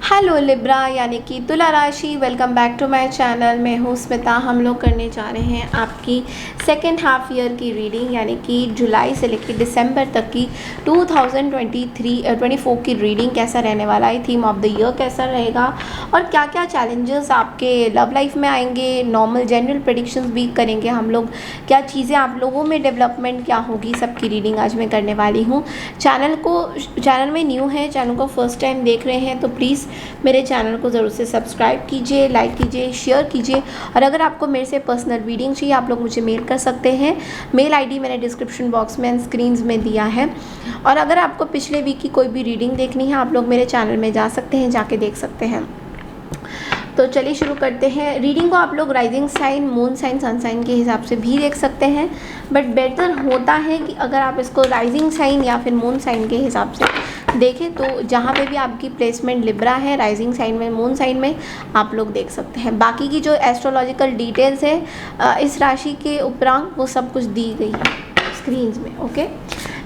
Hello Libra यानी कि तुला राशि, welcome back to my channel. मैं हूँ स्मिता। हम लोग करने जा रहे हैं आपकी सेकेंड हाफ ईयर की रीडिंग, यानी कि जुलाई से लेकर दिसंबर तक की 2023-24 की रीडिंग कैसा रहने वाला है, थीम ऑफ द ईयर कैसा रहेगा और क्या क्या चैलेंजेस आपके लव लाइफ में आएंगे। नॉर्मल जनरल प्रेडिक्शंस भी करेंगे हम लोग, क्या चीज़ें आप लोगों में डेवलपमेंट क्या होगी, सबकी रीडिंग आज मैं करने वाली हूँ। चैनल में न्यू है, चैनल को फर्स्ट टाइम देख रहे हैं तो प्लीज़ मेरे चैनल को ज़रूर से सब्सक्राइब कीजिए, लाइक कीजिए, शेयर कीजिए। और अगर आपको मेरे से पर्सनल रीडिंग चाहिए आप लोग मुझे मेल कर सकते हैं। मेल आईडी मैंने डिस्क्रिप्शन बॉक्स में एंड स्क्रीन्स में दिया है। और अगर आपको पिछले वीक की कोई भी रीडिंग देखनी है आप लोग मेरे चैनल में जा सकते हैं, जाके देख सकते हैं। तो चलिए शुरू करते हैं। रीडिंग को आप लोग rising sign, moon sign, sun sign के हिसाब से भी देख सकते हैं, बट बेटर होता है कि अगर आप इसको राइजिंग साइन या फिर मून साइन के हिसाब से देखें तो जहाँ पे भी आपकी प्लेसमेंट लिब्रा है, राइजिंग साइन में, मून साइन में, आप लोग देख सकते हैं। बाकी की जो एस्ट्रोलॉजिकल डिटेल्स है इस राशि के उपरांत वो सब कुछ दी गई है स्क्रीन्स में। ओके,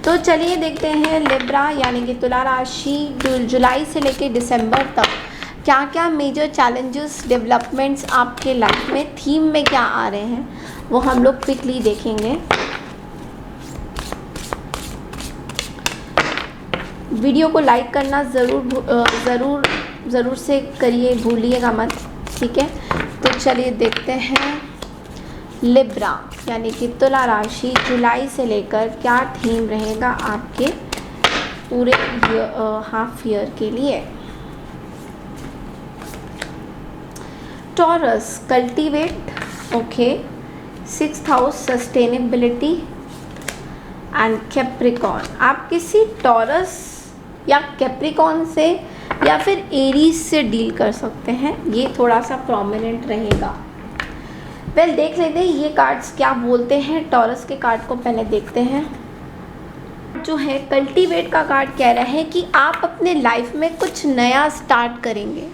तो चलिए देखते हैं लिब्रा यानी कि तुला राशि जुलाई से लेकर दिसंबर तक क्या क्या मेजर चैलेंजेस, डेवलपमेंट्स आपके लाइफ में, थीम में क्या आ रहे हैं वो हम लोग क्विकली देखेंगे। वीडियो को लाइक करना ज़रूर से करिए, भूलिएगा मत, ठीक है। तो चलिए देखते हैं लिब्रा यानी कि तुला राशि जुलाई से लेकर क्या थीम रहेगा आपके पूरे हाफ ईयर के लिए। Taurus, cultivate, okay, 6th house, sustainability and Capricorn. आप किसी टॉरस या कैप्रिकॉन से या फिर एरीज से डील कर सकते हैं, ये थोड़ा सा प्रोमिनेंट रहेगा। वेल देख लेते हैं ये कार्ड्स क्या बोलते हैं। टॉरस के कार्ड को पहले देखते हैं। जो है कल्टीवेट का कार्ड कह रहा है कि आप अपने लाइफ में कुछ नया स्टार्ट करेंगे,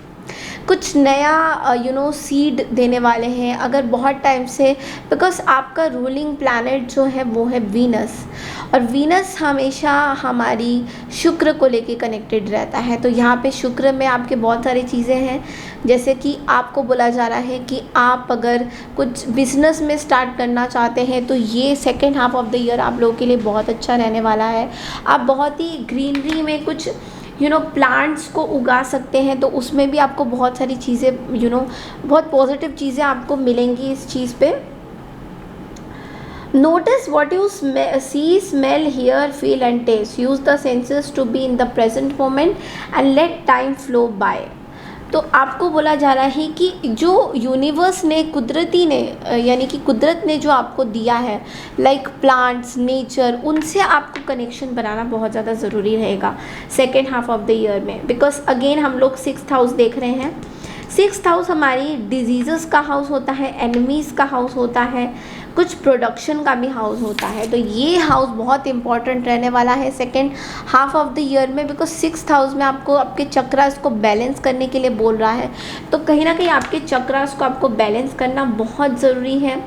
कुछ नया सीड देने वाले हैं। अगर बहुत टाइम से, बिकॉज आपका रूलिंग प्लैनेट जो है वो है वीनस, और वीनस हमेशा हमारी शुक्र को लेके कनेक्टेड रहता है। तो यहाँ पे शुक्र में आपके बहुत सारी चीज़ें हैं, जैसे कि आपको बोला जा रहा है कि आप अगर कुछ बिजनेस में स्टार्ट करना चाहते हैं तो ये second half of the year आप लोगों के लिए बहुत अच्छा रहने वाला है। आप बहुत ही ग्रीनरी में कुछ प्लांट्स को उगा सकते हैं, तो उसमें भी आपको बहुत सारी चीज़ें बहुत पॉजिटिव चीज़ें आपको मिलेंगी इस चीज़ पे। Notice what you see, smell, hear, feel and taste. Use the senses to be in the present moment and let time flow by. तो आपको बोला जा रहा है कि जो यूनिवर्स ने, कुदरती ने, यानी कि कुदरत ने जो आपको दिया है, लाइक प्लांट्स, नेचर, उनसे आपको कनेक्शन बनाना बहुत ज़्यादा ज़रूरी रहेगा second half of the year में। बिकॉज अगेन हम लोग 6th हाउस देख रहे हैं। 6th हाउस हमारी डिजीज़ का हाउस होता है, एनिमीज़ का हाउस होता है, कुछ प्रोडक्शन का भी हाउस होता है। तो ये हाउस बहुत इंपॉर्टेंट रहने वाला है second half of the year में, बिकॉज 6th हाउस में आपको आपके चक्रास को बैलेंस करने के लिए बोल रहा है। तो कहीं ना कहीं आपके चक्रास को आपको बैलेंस करना बहुत ज़रूरी है।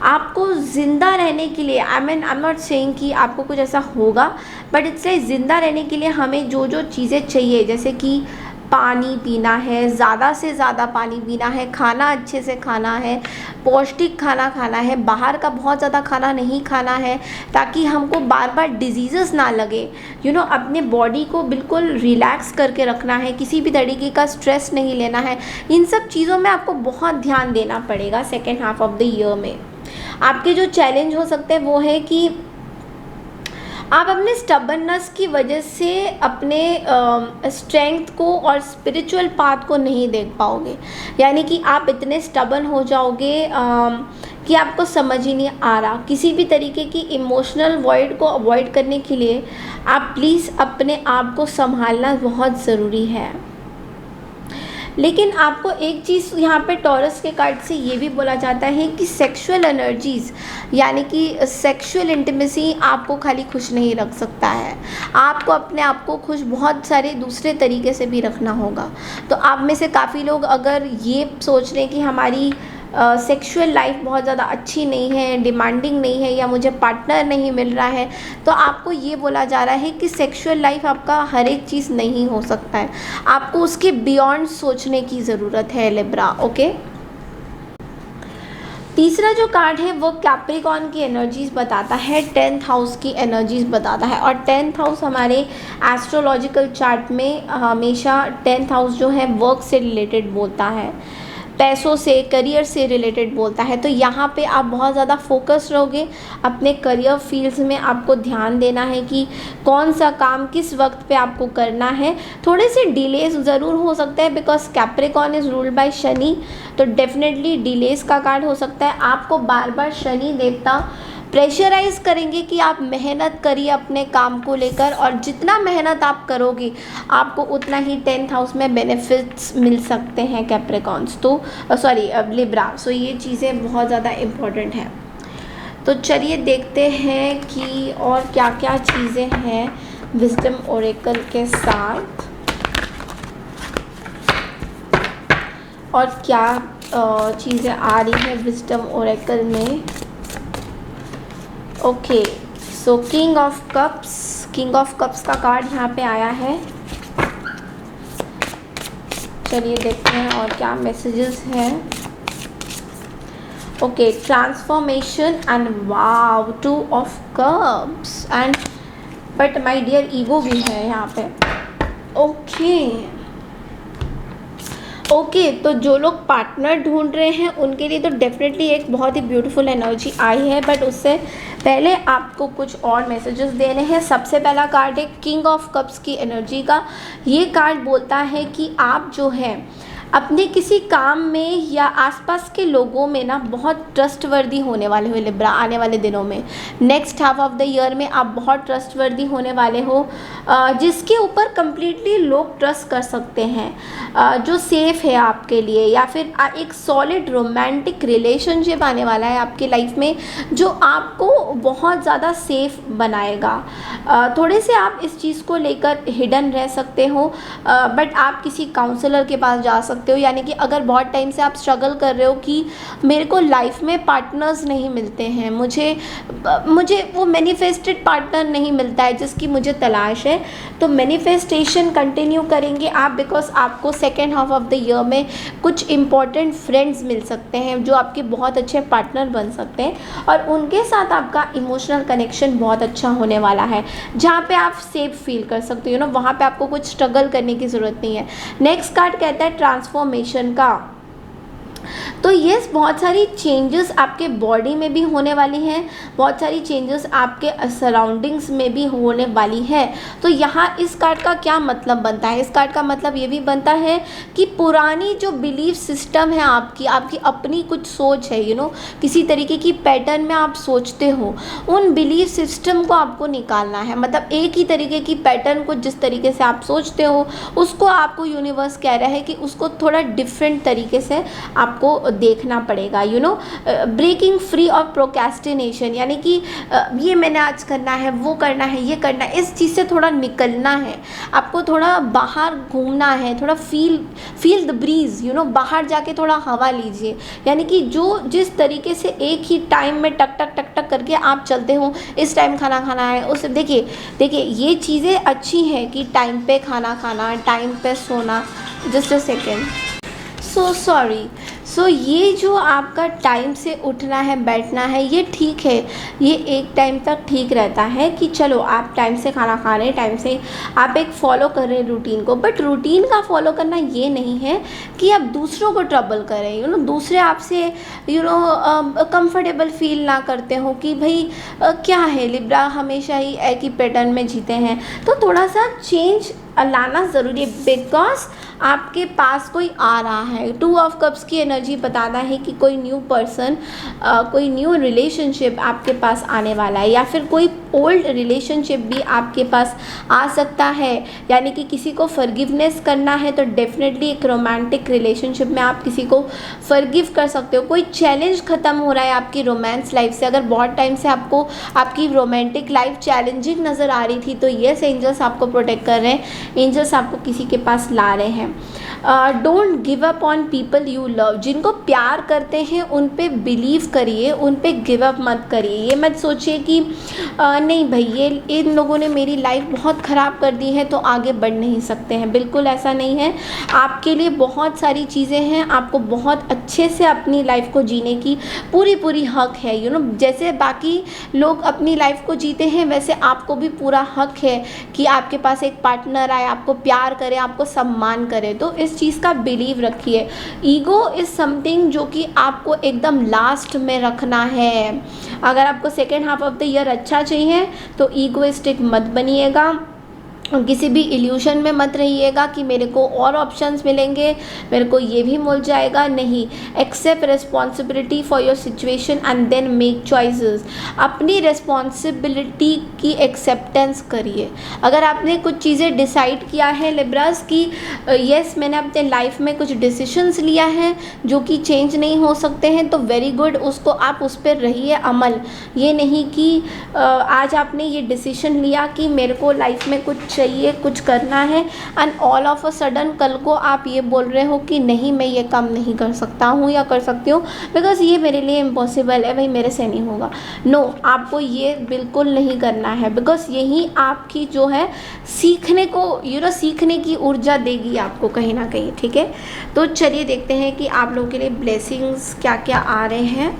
आपको ज़िंदा रहने के लिए, आई एम नॉट सेइंग कि आपको कुछ ऐसा होगा, बट इट्स लाइक ज़िंदा रहने के लिए हमें जो जो चीज़ें चाहिए, जैसे कि पानी पीना है, ज़्यादा से ज़्यादा पानी पीना है, खाना अच्छे से खाना है, पौष्टिक खाना खाना है, बाहर का बहुत ज़्यादा खाना नहीं खाना है, ताकि हमको बार बार डिजीज़ेस ना लगे। अपने बॉडी को बिल्कुल रिलैक्स करके रखना है, किसी भी तरीके का स्ट्रेस नहीं लेना है। इन सब चीज़ों में आपको बहुत ध्यान देना पड़ेगा second half of the year में। आपके जो चैलेंज हो सकते हैं वो है कि आप अपने स्टबर्ननेस की वजह से अपने स्ट्रेंथ को और स्पिरिचुअल पाथ को नहीं देख पाओगे, यानी कि आप इतने स्टबर्न हो जाओगे कि आपको समझ ही नहीं आ रहा। किसी भी तरीके की इमोशनल वॉइड को अवॉइड करने के लिए आप प्लीज़ अपने आप को संभालना बहुत ज़रूरी है। लेकिन आपको एक चीज़ यहाँ पे टॉरस के कार्ड से ये भी बोला जाता है कि सेक्सुअल एनर्जीज़, यानी कि सेक्सुअल इंटीमेसी आपको खाली खुश नहीं रख सकता है, आपको अपने आप को खुश बहुत सारे दूसरे तरीके से भी रखना होगा। तो आप में से काफ़ी लोग अगर ये सोच रहे हैं कि हमारी सेक्सुअल लाइफ बहुत ज़्यादा अच्छी नहीं है, डिमांडिंग नहीं है, या मुझे पार्टनर नहीं मिल रहा है, तो आपको ये बोला जा रहा है कि सेक्सुअल लाइफ आपका हर एक चीज़ नहीं हो सकता है, आपको उसके बियॉन्ड सोचने की ज़रूरत है लिब्रा। ओके, तीसरा जो कार्ड है वो कैप्रिकॉर्न की एनर्जीज बताता है, 10th हाउस की एनर्जीज बताता है। और 10th हाउस हमारे एस्ट्रोलॉजिकल चार्ट में हमेशा 10th हाउस जो है वर्क से रिलेटेड बोलता है, पैसों से, करियर से रिलेटेड बोलता है। तो यहाँ पे आप बहुत ज़्यादा फोकस रहोगे अपने करियर फील्ड्स में, आपको ध्यान देना है कि कौन सा काम किस वक्त पे आपको करना है। थोड़े से डिलेज ज़रूर हो सकता है because Capricorn is ruled by Shani, तो डेफिनेटली डिलेज का कार्ड हो सकता है। आपको बार बार शनि देवता प्रेशराइज करेंगे कि आप मेहनत करिए अपने काम को लेकर, और जितना मेहनत आप करोगे आपको उतना ही 10th हाउस में बेनिफिट्स मिल सकते हैं कैप्रिकॉर्न्स, तो सॉरी लिब्रा। सो ये चीज़ें बहुत ज़्यादा इम्पोर्टेंट हैं। तो चलिए देखते हैं कि और क्या क्या चीज़ें हैं विजडम ओरेकल के साथ, और क्या चीज़ें आ रही हैं विजडम ओरेकल में। Okay, so king of cups का कार्ड यहाँ पे आया है। चलिए देखते हैं और क्या मैसेजेस हैं। Okay, transformation and wow, 2 of cups and but my dear ego भी है यहाँ पे। ओके, तो जो लोग पार्टनर ढूंढ रहे हैं उनके लिए तो डेफिनेटली एक बहुत ही ब्यूटीफुल एनर्जी आई है, बट उससे पहले आपको कुछ और मैसेजेस देने हैं। सबसे पहला कार्ड है किंग ऑफ कप्स की एनर्जी का। ये कार्ड बोलता है कि आप जो है अपने किसी काम में या आसपास के लोगों में ना बहुत ट्रस्टवर्दी होने वाले हो लिब्रा आने वाले दिनों में। Next half of the year में आप बहुत ट्रस्टवर्दी होने वाले हो, जिसके ऊपर कम्प्लीटली लोग ट्रस्ट कर सकते हैं, जो सेफ़ है आपके लिए, या फिर एक सॉलिड रोमांटिक रिलेशनशिप आने वाला है आपकी लाइफ में जो आपको बहुत ज़्यादा सेफ बनाएगा। थोड़े से आप इस चीज़ को लेकर हिडन रह सकते हो, बट आप किसी काउंसलर के पास जा सकते हो। यानी कि अगर बहुत टाइम से आप स्ट्रगल कर रहे हो कि मेरे को लाइफ में पार्टनर्स नहीं मिलते हैं, मुझे वो मैनिफेस्टेड पार्टनर नहीं मिलता है जिसकी मुझे तलाश है, तो मैनिफेस्टेशन कंटिन्यू करेंगे आप, बिकॉज आपको second half of the year में कुछ इंपॉर्टेंट फ्रेंड्स मिल सकते हैं जो आपके बहुत अच्छे पार्टनर बन सकते हैं, और उनके साथ आपका इमोशनल कनेक्शन बहुत अच्छा होने वाला है, जहाँ पे आप सेफ फील कर सकते हो ना, वहाँ पे आपको कुछ स्ट्रगल करने की ज़रूरत नहीं है। नेक्स्ट कार्ड कहता है ट्रांसफॉर्मेशन का। तो यस, बहुत सारी चेंजेस आपके बॉडी में भी होने वाली हैं, बहुत सारी चेंजेस आपके सराउंडिंग्स में भी होने वाली है। तो यहाँ इस कार्ड का क्या मतलब बनता है? इस कार्ड का मतलब ये भी बनता है कि पुरानी जो बिलीफ सिस्टम है आपकी अपनी कुछ सोच है, किसी तरीके की पैटर्न में आप सोचते हो, उन बिलीफ सिस्टम को आपको निकालना है। मतलब एक ही तरीके की पैटर्न को जिस तरीके से आप सोचते हो उसको आपको यूनिवर्स कह रहा है कि उसको थोड़ा डिफरेंट तरीके से आपको देखना पड़ेगा। ब्रेकिंग फ्री ऑफ प्रोक्रेस्टिनेशन, यानी कि ये मैंने आज करना है, वो करना है, ये करना है, इस चीज़ से थोड़ा निकलना है, आपको थोड़ा बाहर घूमना है, थोड़ा फील द ब्रीज, बाहर जाके थोड़ा हवा लीजिए। यानी कि जिस तरीके से एक ही टाइम में टक टक टक टक करके आप चलते हो, इस टाइम खाना खाना है, उस देखिए ये चीज़ें अच्छी हैं कि टाइम पे खाना खाना, टाइम पे सोना। Just a second, so sorry. So ये जो आपका टाइम से उठना है, बैठना है, ये ठीक है, ये एक टाइम तक ठीक रहता है कि चलो आप टाइम से खाना खा रहे हैं, टाइम से आप एक फॉलो कर रहे हैं रूटीन को, बट रूटीन का फॉलो करना ये नहीं है कि आप दूसरों को ट्रबल करें, दूसरे आपसे कंफर्टेबल फील ना करते हो कि भाई क्या है लिब्रा हमेशा ही एक ही पैटर्न में जीते हैं। तो थोड़ा सा चेंज लाना ज़रूरी है, बिकॉज आपके पास कोई आ रहा है। 2 ऑफ कप्स की एनर्जी बताता है कि कोई न्यू पर्सन, कोई न्यू रिलेशनशिप आपके पास आने वाला है, या फिर कोई ओल्ड रिलेशनशिप भी आपके पास आ सकता है। यानी कि किसी को फॉरगिवनेस करना है तो डेफिनेटली एक रोमांटिक रिलेशनशिप में आप किसी को फॉरगिव कर सकते हो। कोई चैलेंज ख़त्म हो रहा है आपकी रोमांस लाइफ से, अगर बहुत टाइम से आपको आपकी रोमांटिक लाइफ चैलेंजिंग नज़र आ रही थी, तो येस एंजल्स आपको प्रोटेक्ट कर रहे हैं, एंजल्स आपको किसी के पास ला रहे हैं। Don't give up on people you love, जिनको प्यार करते हैं उन पे बिलीव करिए, उन पे गिव अप मत करिए। ये मत सोचिए कि नहीं भाई ये इन लोगों ने मेरी लाइफ बहुत ख़राब कर दी है तो आगे बढ़ नहीं सकते हैं। बिल्कुल ऐसा नहीं है, आपके लिए बहुत सारी चीज़ें हैं, आपको बहुत अच्छे से अपनी लाइफ को जीने की पूरी हक है। जैसे बाकी लोग अपनी लाइफ को जीते हैं वैसे आपको भी पूरा हक है कि आपके पास एक पार्टनर आए, आपको प्यार करे, आपको सम्मान करे। तो इस चीज़ का बिलीव रखिए। ईगो इज़ समथिंग जो कि आपको एकदम लास्ट में रखना है। अगर आपको second half of the year अच्छा चाहिए तो ईगोइस्टिक मत बनिएगा, किसी भी इल्यूशन में मत रहिएगा कि मेरे को और ऑप्शंस मिलेंगे, मेरे को ये भी मिल जाएगा। नहीं, accept responsibility for your situation and then make choices. अपनी रिस्पॉन्सिबिलिटी की एक्सेप्टेंस करिए। अगर आपने कुछ चीज़ें डिसाइड किया है लिब्रास की यस मैंने अपने लाइफ में कुछ डिसीशंस लिया है जो कि चेंज नहीं हो सकते हैं, तो वेरी गुड, उसको आप उस पर रहिए अमल। ये नहीं कि आज आपने ये डिसीजन लिया कि मेरे को लाइफ में कुछ चाहिए, कुछ करना है, and all of a sudden कल को आप ये बोल रहे हो कि नहीं मैं ये काम नहीं कर सकता हूँ या कर सकती हूँ बिकॉज़ ये मेरे लिए इम्पॉसिबल है, भाई मेरे से नहीं होगा। नो, आपको ये बिल्कुल नहीं करना है बिकॉज़ यही आपकी जो है सीखने को सीखने की ऊर्जा देगी आपको कहीं ना कहीं। ठीक है, तो चलिए देखते हैं कि आप लोगों के लिए ब्लेसिंग्स क्या क्या आ रहे हैं।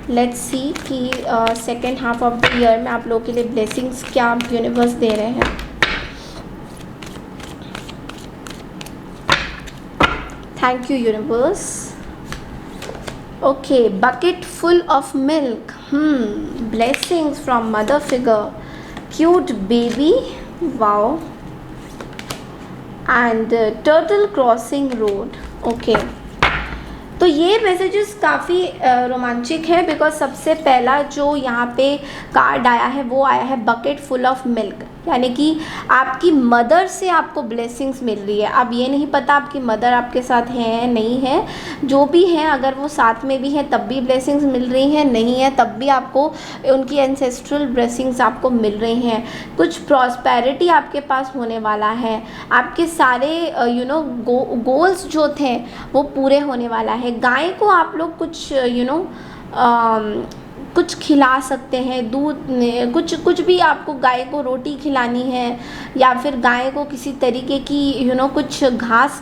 लेट्स सी कि second half of the year में आप लोगों के लिए ब्लेसिंग्स क्या यूनिवर्स दे रहे हैं। Thank you universe. Okay, bucket full of milk, blessings from mother figure, cute baby, wow, and turtle crossing road. Okay, तो ये मैसेजेस काफ़ी रोमांचिक है बिकॉज सबसे पहला जो यहाँ पे कार्ड आया है वो आया है बकेट फुल ऑफ मिल्क, यानी कि आपकी मदर से आपको ब्लेसिंग्स मिल रही है। अब ये नहीं पता आपकी मदर आपके साथ है नहीं है, जो भी है, अगर वो साथ में भी है तब भी ब्लेसिंग्स मिल रही हैं, नहीं है तब भी आपको उनकी एंसेस्ट्रल ब्लेसिंग्स आपको मिल रही हैं। कुछ प्रॉस्पेरिटी आपके पास होने वाला है, आपके सारे गोल्स जो थे वो पूरे होने वाला है। गाय को आप लोग कुछ कुछ खिला सकते हैं, दूध, कुछ भी आपको गाय को रोटी खिलानी है या फिर गाय को किसी तरीके की कुछ घास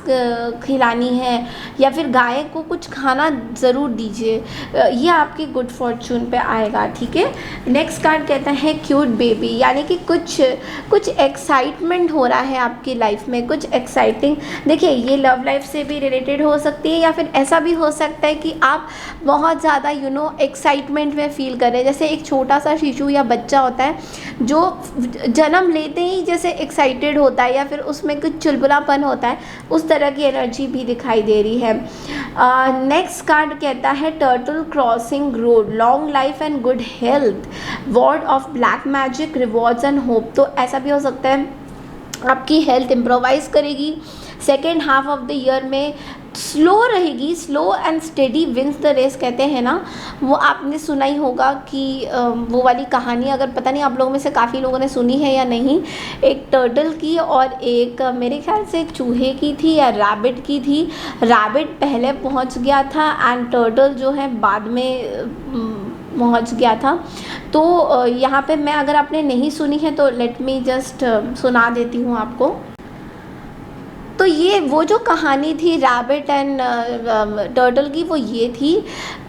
खिलानी है या फिर गाय को कुछ खाना ज़रूर दीजिए, ये आपकी गुड फॉर्चून पे आएगा। ठीक है, नेक्स्ट कार्ड कहता है क्यूट बेबी, यानी कि कुछ एक्साइटमेंट हो रहा है आपकी लाइफ में, कुछ एक्साइटिंग। देखिए, ये लव लाइफ से भी रिलेटेड हो सकती है या फिर ऐसा भी हो सकता है कि आप बहुत ज़्यादा एक्साइटमेंट में फील करें। जैसे एक छोटा सा शिशु या बच्चा होता है जो जन्म लेते ही जैसे एक्साइटेड होता है या फिर उसमें कुछ चुलबुलापन होता है, उस तरह की एनर्जी भी दिखाई दे रही है। नेक्स्ट कार्ड कहता है turtle crossing road, long life and good health, ward off black magic, rewards and hope. तो ऐसा भी हो सकता है आपकी हेल्थ इम्प्रोवाइज करेगी second half of the year में, स्लो रहेगी, slow and steady wins the race कहते हैं ना, वो आपने सुना ही होगा कि वो वाली कहानी, अगर पता नहीं आप लोगों में से काफ़ी लोगों ने सुनी है या नहीं, एक टर्टल की और एक मेरे ख्याल से चूहे की थी या रैबिट की थी। रैबिट पहले पहुंच गया था एंड टर्टल जो है बाद में पहुंच गया था। तो यहाँ पे मैं, अगर आपने नहीं सुनी है तो लेट मी जस्ट सुना देती हूँ आपको। तो ये वो जो कहानी थी रैबिट एंड टर्टल की, वो ये थी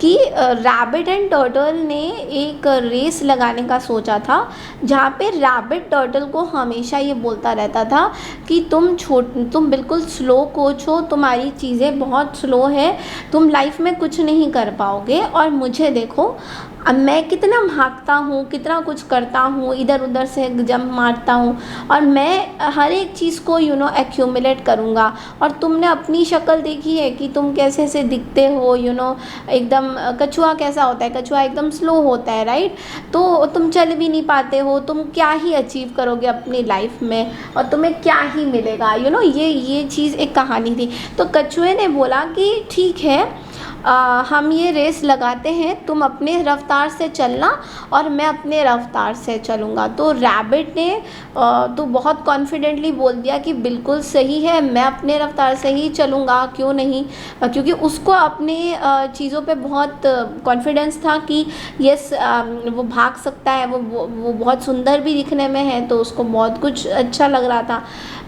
कि रैबिट एंड टर्टल ने एक रेस लगाने का सोचा था जहाँ पे रैबिट टर्टल को हमेशा ये बोलता रहता था कि तुम बिल्कुल स्लो कोच हो, तुम्हारी चीज़ें बहुत स्लो है, तुम लाइफ में कुछ नहीं कर पाओगे, और मुझे देखो अब मैं कितना भागता हूँ, कितना कुछ करता हूँ, इधर उधर से जंप मारता हूँ और मैं हर एक चीज़ को एक्यूमुलेट करूँगा। और तुमने अपनी शक्ल देखी है कि तुम कैसे से दिखते हो, एकदम कछुआ कैसा होता है, कछुआ एकदम स्लो होता है, राइट। तो तुम चल भी नहीं पाते हो, तुम क्या ही अचीव करोगे अपनी लाइफ में और तुम्हें क्या ही मिलेगा, ये चीज़ एक कहानी थी। तो कछुए ने बोला कि ठीक है, हम ये रेस लगाते हैं, तुम अपने रफ्तार से चलना और मैं अपने रफ्तार से चलूँगा। तो रैबिट ने तो बहुत कॉन्फिडेंटली बोल दिया कि बिल्कुल सही है, मैं अपने रफ्तार से ही चलूँगा, क्यों नहीं। क्योंकि उसको अपने चीज़ों पे बहुत कॉन्फिडेंस था कि यस वो भाग सकता है, वो बहुत सुंदर भी दिखने में है, तो उसको बहुत कुछ अच्छा लग रहा था।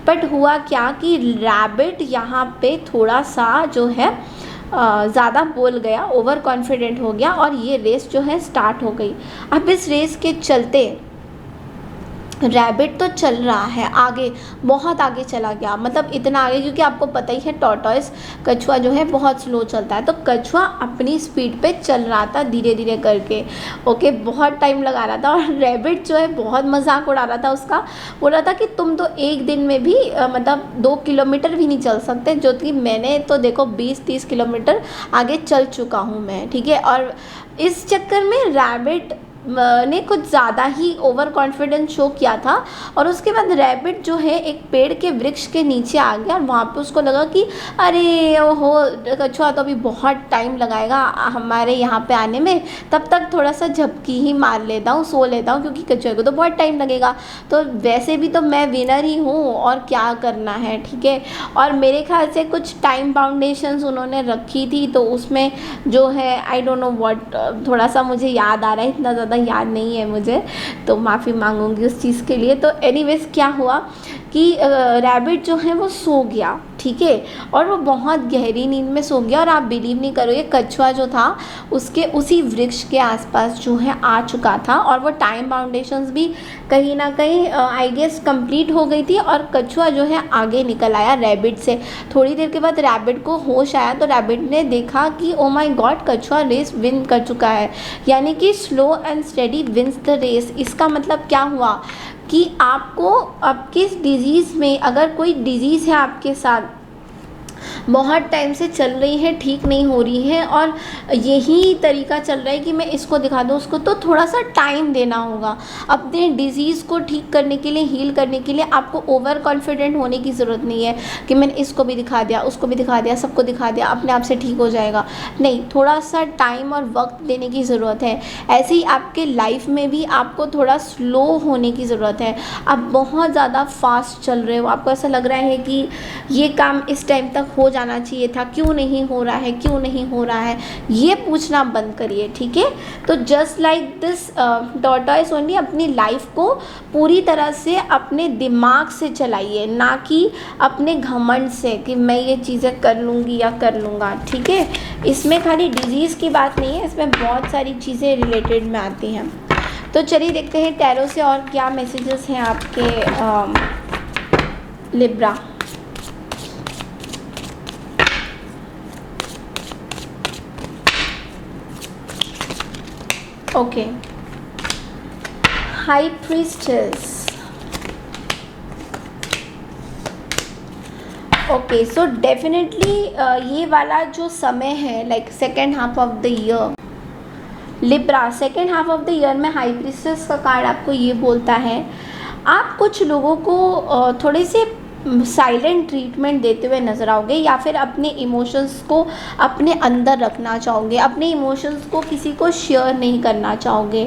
बट हुआ क्या कि रैबिट यहाँ पे थोड़ा सा जो है ज़्यादा बोल गया, ओवर कॉन्फिडेंट हो गया और ये रेस जो है स्टार्ट हो गई। अब इस रेस के चलते रैबिट तो चल रहा है आगे, बहुत आगे चला गया, मतलब इतना आगे, क्योंकि आपको पता ही है टॉर्टॉइस कछुआ जो है बहुत स्लो चलता है। तो कछुआ अपनी स्पीड पे चल रहा था धीरे धीरे करके, ओके, बहुत टाइम लगा रहा था। और रैबिट जो है बहुत मजाक उड़ा रहा था उसका, बोल रहा था कि तुम तो एक दिन में भी मतलब 2 किलोमीटर भी नहीं चल सकते, जो कि मैंने तो देखो 20-30 किलोमीटर आगे चल चुका हूँ मैं, ठीक है। और इस चक्कर में रैबिट ने कुछ ज़्यादा ही ओवर कॉन्फिडेंस शो किया था। और उसके बाद रैबिट जो है एक पेड़ के वृक्ष के नीचे आ गया और वहाँ पे उसको लगा कि अरे ओहो, कछुआ तो अभी बहुत टाइम लगाएगा हमारे यहाँ पे आने में, तब तक थोड़ा सा झपकी ही मार लेता हूँ, सो लेता हूँ, क्योंकि कछुए को तो बहुत टाइम लगेगा। तो वैसे भी तो मैं विनर ही हूँ और क्या करना है, ठीक है। और मेरे ख्याल से कुछ टाइम बाउंडेशंस उन्होंने रखी थी, तो उसमें जो है आई डोंट नो व्हाट, थोड़ा सा मुझे याद आ रहा है, इतना ज़्यादा याद नहीं है मुझे, तो माफ़ी मांगूंगी उस चीज़ के लिए। तो एनीवेज क्या हुआ कि रैबिट जो है वो सो गया, ठीक है, और वो बहुत गहरी नींद में सो गया। और आप बिलीव नहीं करोगे, कछुआ जो था उसके उसी वृक्ष के आसपास जो है आ चुका था, और वो टाइम बाउंडेशंस भी कहीं ना कहीं आई गेस कंप्लीट हो गई थी, और कछुआ जो है आगे निकल आया रैबिट से। थोड़ी देर के बाद रैबिट को होश आया, तो रैबिट ने देखा कि ओ माय गॉड, कछुआ रेस विन कर चुका है, यानी कि slow and steady wins the race. इसका मतलब क्या हुआ कि आपको आपके डिज़ीज़ में, अगर कोई डिज़ीज़ है आपके साथ बहुत टाइम से चल रही है, ठीक नहीं हो रही है, और यही तरीका चल रहा है कि मैं इसको दिखा दूँ उसको, तो थोड़ा सा टाइम देना होगा अपने डिज़ीज़ को ठीक करने के लिए, हील करने के लिए। आपको ओवर कॉन्फिडेंट होने की ज़रूरत नहीं है कि मैंने इसको भी दिखा दिया, उसको भी दिखा दिया, सबको दिखा दिया, अपने आप से ठीक हो जाएगा। नहीं, थोड़ा सा टाइम और वक्त देने की ज़रूरत है। ऐसे ही आपके लाइफ में भी आपको थोड़ा स्लो होने की ज़रूरत है। आप बहुत ज़्यादा फास्ट चल रहे हो, आपको ऐसा लग रहा है कि ये काम इस टाइम तक हो जाना चाहिए था, क्यों नहीं हो रहा है, क्यों नहीं हो रहा है, ये पूछना बंद करिए, ठीक है। तो just like this tortoise only, अपनी लाइफ को पूरी तरह से अपने दिमाग से चलाइए, ना कि अपने घमंड से कि मैं ये चीज़ें कर लूँगी या कर लूँगा, ठीक है। इसमें खाली डिजीज़ की बात नहीं है, इसमें बहुत सारी चीज़ें रिलेटेड में आती हैं। तो चलिए देखते हैं टैरो से और क्या मैसेजेस हैं आपके Libra. Okay, high priestess. Okay, so definitely ये वाला जो समय है, like second half of the year, Libra second half of the year में हाई प्रीस्टेस का कार्ड आपको ये बोलता है, आप कुछ लोगों को थोड़े से साइलेंट ट्रीटमेंट देते हुए नज़र आओगे, या फिर अपने इमोशंस को अपने अंदर रखना चाहोगे, अपने इमोशंस को किसी को शेयर नहीं करना चाहोगे,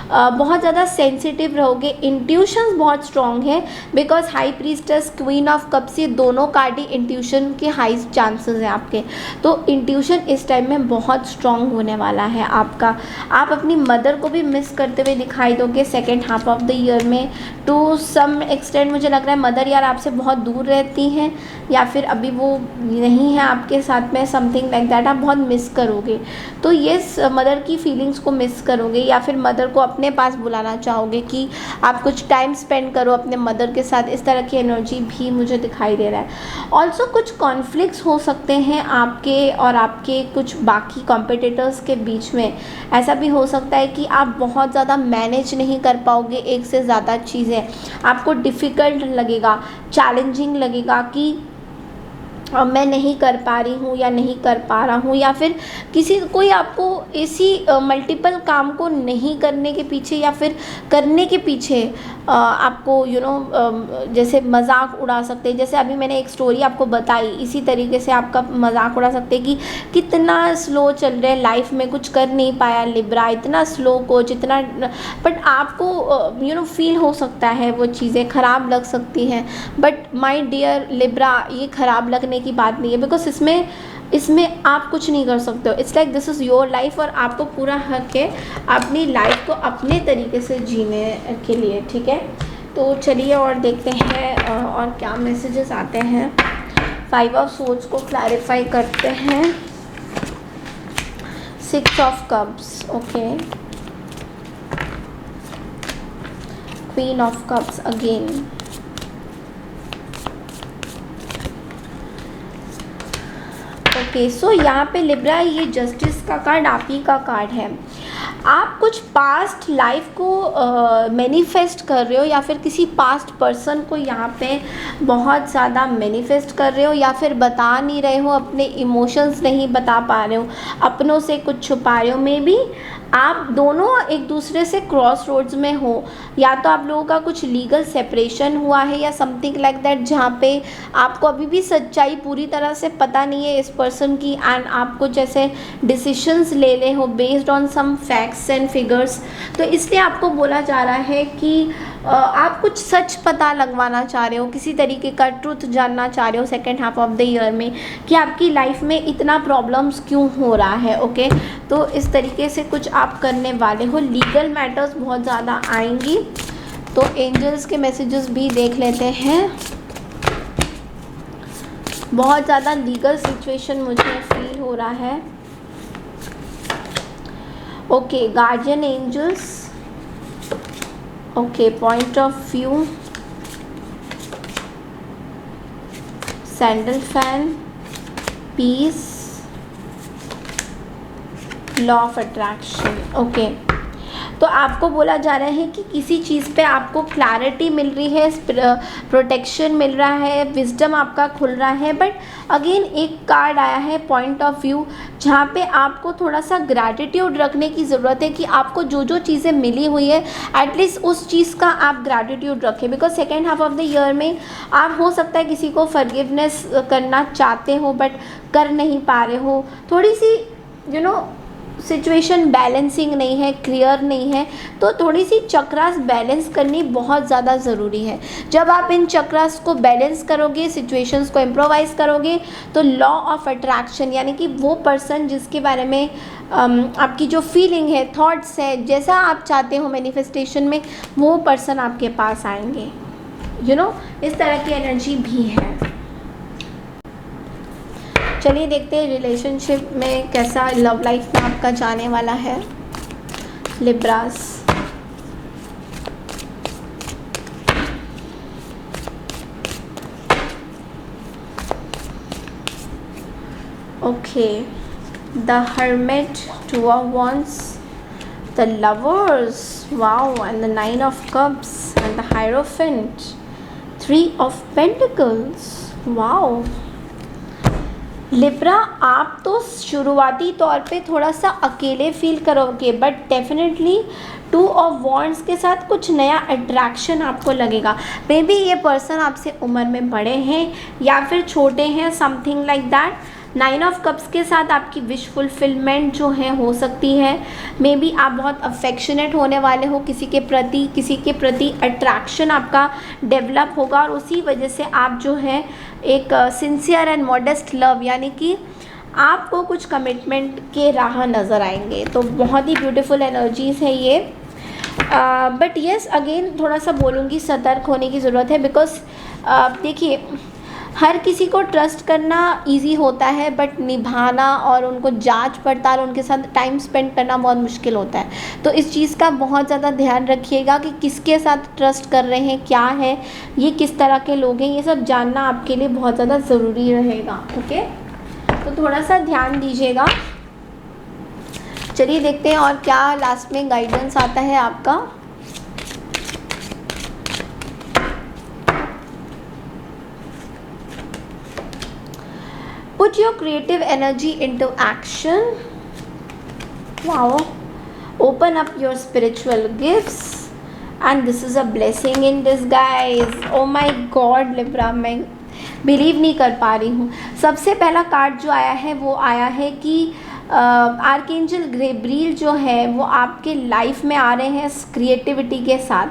बहुत ज़्यादा सेंसिटिव रहोगे। इंट्यूशंस बहुत स्ट्रॉन्ग है, because high priestess, queen of cups, ये दोनों कार्ड ही इंट्यूशन के हाई चांसेस हैं आपके। तो इंट्यूशन इस टाइम में बहुत स्ट्रॉन्ग होने वाला है आपका। आप अपनी मदर को भी मिस करते हुए दिखाई दोगे second half of the year में। टू सम एक्सटेंड मुझे लग रहा है मदर यार आपसे बहुत दूर रहती हैं, या फिर अभी वो नहीं है आपके साथ में, समथिंग लाइक दैट, आप बहुत मिस करोगे। तो ये मदर की फीलिंग्स को मिस करोगे, या फिर मदर को अपने पास बुलाना चाहोगे कि आप कुछ टाइम स्पेंड करो अपने मदर के साथ। इस तरह की एनर्जी भी मुझे दिखाई दे रहा है। ऑल्सो कुछ कॉन्फ्लिक्ट्स हो सकते हैं आपके और आपके कुछ बाकी कॉम्पिटिटर्स के बीच में। ऐसा भी हो सकता है कि आप बहुत ज़्यादा मैनेज नहीं कर पाओगे एक से ज़्यादा चीज़ें, आपको डिफ़िकल्ट लगेगा, चैलेंजिंग लगेगा कि मैं नहीं कर पा रही हूँ या नहीं कर पा रहा हूँ, या फिर किसी कोई आपको इसी मल्टीपल काम को नहीं करने के पीछे या फिर करने के पीछे आपको जैसे मजाक उड़ा सकते हैं। जैसे अभी मैंने एक स्टोरी आपको बताई, इसी तरीके से आपका मजाक उड़ा सकते हैं कि कितना स्लो चल रहा है लाइफ में, कुछ कर नहीं पाया लिब्रा, इतना स्लो कोच, इतना। बट आपको फील हो सकता है, वो चीज़ें ख़राब लग सकती हैं, बट माय डियर लिब्रा ये ख़राब लगने की बात नहीं है, बिकॉज इसमें आप कुछ नहीं कर सकते हो। It's like this is your life, और आपको पूरा हक है अपनी लाइफ को अपने तरीके से जीने के लिए, ठीक है। तो चलिए और देखते हैं और क्या मैसेजेस आते हैं। 5 ऑफ सोर्ड्स को क्लैरिफाई करते हैं। 6 of cups, okay. Queen of cups again. Okay, so यहाँ पे लिब्रा ये जस्टिस का कार्ड आप ही का कार्ड है। आप कुछ पास्ट लाइफ को मैनिफेस्ट कर रहे हो, या फिर किसी पास्ट पर्सन को यहाँ पे बहुत ज़्यादा मैनिफेस्ट कर रहे हो, या फिर बता नहीं रहे हो, अपने इमोशंस नहीं बता पा रहे हो, अपनों से कुछ छुपा रहे हो। मे बी आप दोनों एक दूसरे से क्रॉस रोड्स में हो, या तो आप लोगों का कुछ लीगल सेपरेशन हुआ है या समथिंग लाइक दैट, जहाँ पे आपको अभी भी सच्चाई पूरी तरह से पता नहीं है इस पर्सन की, एंड आपको जैसे डिसीशंस ले हो based on some facts and figures. तो इसलिए आपको बोला जा रहा है कि आप कुछ सच पता लगवाना चाह रहे हो, किसी तरीके का ट्रुथ जानना चाह रहे हो second half of the year में, कि आपकी लाइफ में इतना प्रॉब्लम्स क्यों हो रहा है, ओके। तो इस तरीके से कुछ आप करने वाले हो। लीगल मैटर्स बहुत ज़्यादा आएंगी, तो एंजल्स के मैसेजेस भी देख लेते हैं। बहुत ज़्यादा लीगल सिचुएशन मुझे फील हो रहा है। Okay, guardian angels, okay, point of view, sandal fan, peace, law of attraction, okay. तो आपको बोला जा रहा है कि किसी चीज़ पे आपको क्लैरिटी मिल रही है, प्रोटेक्शन मिल रहा है, विजडम आपका खुल रहा है। बट अगेन एक कार्ड आया है पॉइंट ऑफ व्यू, जहाँ पे आपको थोड़ा सा ग्रैटिट्यूड रखने की ज़रूरत है कि आपको जो जो चीज़ें मिली हुई है एटलीस्ट उस चीज़ का आप ग्रैटिट्यूड रखें। Because second half of the year में आप हो सकता है किसी को फॉरगिवनेस करना चाहते हो बट कर नहीं पा रहे हो, थोड़ी सी सिचुएशन बैलेंसिंग नहीं है, क्लियर नहीं है, तो थोड़ी सी चक्रास बैलेंस करनी बहुत ज़्यादा ज़रूरी है। जब आप इन चक्रास को बैलेंस करोगे, सिचुएशंस को इम्प्रोवाइज़ करोगे, तो लॉ ऑफ अट्रैक्शन यानी कि वो पर्सन जिसके बारे में आपकी जो फीलिंग है, थॉट्स है, जैसा आप चाहते हो मैनिफेस्टेशन में, वो पर्सन आपके पास आएंगे। इस तरह की एनर्जी भी है। चलिए देखते हैं रिलेशनशिप में कैसा लव लाइफ में आपका जाने वाला है Libras. Okay, the hermit, 2 of wands, the lovers, wow, and the 9 of cups and the hierophant, 3 of pentacles, wow। Libra, आप तो शुरुआती तौर पे थोड़ा सा अकेले फील करोगे, बट डेफिनेटली 2 of wands के साथ कुछ नया अट्रैक्शन आपको लगेगा। मे बी ये पर्सन आपसे उम्र में बड़े हैं या फिर छोटे हैं, something like that. 9 of cups के साथ आपकी विश फुलफिलमेंट जो है हो सकती है। मे बी आप बहुत अफेक्शनेट होने वाले हो किसी के प्रति अट्रैक्शन आपका डेवलप होगा, और उसी वजह से आप जो है एक सिंसियर एंड मॉडेस्ट लव यानी कि आपको कुछ कमिटमेंट के राह नज़र आएंगे। तो बहुत ही ब्यूटीफुल एनर्जीज़ है ये। बट येस, अगेन थोड़ा सा बोलूँगी सतर्क होने की ज़रूरत है, बिकॉज देखिए हर किसी को ट्रस्ट करना इजी होता है, बट निभाना और उनको जांच पड़ताल, उनके साथ टाइम स्पेंड करना बहुत मुश्किल होता है। तो इस चीज़ का बहुत ज़्यादा ध्यान रखिएगा कि किसके साथ ट्रस्ट कर रहे हैं, क्या है, ये किस तरह के लोग हैं, ये सब जानना आपके लिए बहुत ज़्यादा ज़रूरी रहेगा। ओके, तो थोड़ा सा ध्यान दीजिएगा। चलिए देखते हैं और क्या लास्ट में गाइडेंस आता है आपका। Put your creative energy into action. Wow. Open up your spiritual gifts. And this is a blessing in disguise. Oh my God, Libra, मैं बिलीव नहीं कर पा रही हूँ. सबसे पहला कार्ड जो आया है वो आया है कि आर्कएंजल गैब्रियल जो है वो आपके लाइफ में आ रहे हैं क्रिएटिविटी के साथ.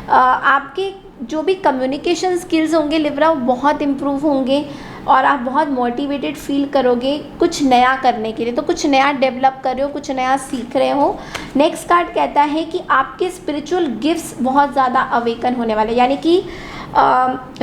आपके जो भी कम्युनिकेशन स्किल्स होंगे लिब्रा, वो बहुत इम्प्रूव होंगे और आप बहुत मोटिवेटेड फील करोगे कुछ नया करने के लिए. तो कुछ नया डेवलप कर रहे हो, कुछ नया सीख रहे हो. नेक्स्ट कार्ड कहता है कि आपके स्पिरिचुअल गिफ्ट्स बहुत ज़्यादा अवेकन होने वाले, यानी कि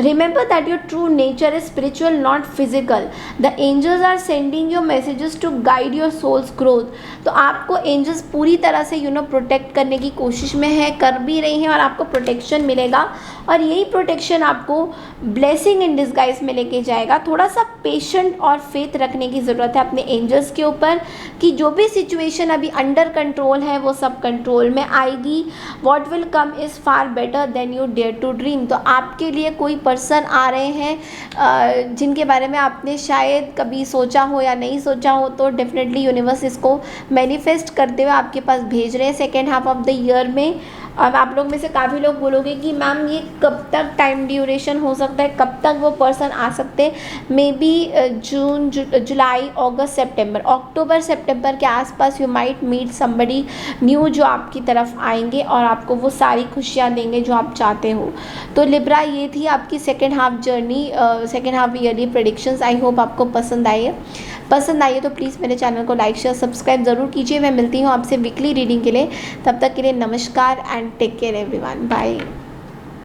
remember that your true nature is spiritual, not physical. The angels are sending you messages to guide your soul's growth. तो आपको एंजल्स पूरी तरह से प्रोटेक्ट करने की कोशिश में है, कर भी रही हैं, और आपको प्रोटेक्शन मिलेगा और यही प्रोटेक्शन आपको ब्लेसिंग इन डिस्गाइज में लेके जाएगा. थोड़ा सा पेशेंट और फेथ रखने की ज़रूरत है अपने एंजल्स के ऊपर कि जो भी सिचुएशन अभी अंडर कंट्रोल है वो सब कंट्रोल में आएगी. What will come is far better than you dare to dream. तो आपके लिए कोई पर्सन आ रहे हैं जिनके बारे में आपने शायद कभी सोचा हो या नहीं सोचा हो, तो डेफिनेटली यूनिवर्स इसको मैनिफेस्ट करते हुए आपके पास भेज रहे हैं second half of the year में. अब आप लोग में से काफ़ी लोग बोलोगे कि मैम ये कब तक टाइम ड्यूरेशन हो सकता है, कब तक वो पर्सन आ सकते हैं. मे बी जून, जुलाई, अगस्त, सितंबर, अक्टूबर सितंबर के आसपास you might meet somebody new जो आपकी तरफ आएंगे और आपको वो सारी खुशियाँ देंगे जो आप चाहते हो. तो लिब्रा, ये थी आपकी second half journey, second half yearly predictions. I hope आपको पसंद आई है तो प्लीज़ मेरे चैनल को लाइक शेयर सब्सक्राइब ज़रूर कीजिए. मैं मिलती हूँ आपसे वीकली रीडिंग के लिए. तब तक के लिए नमस्कार and take care everyone. Bye.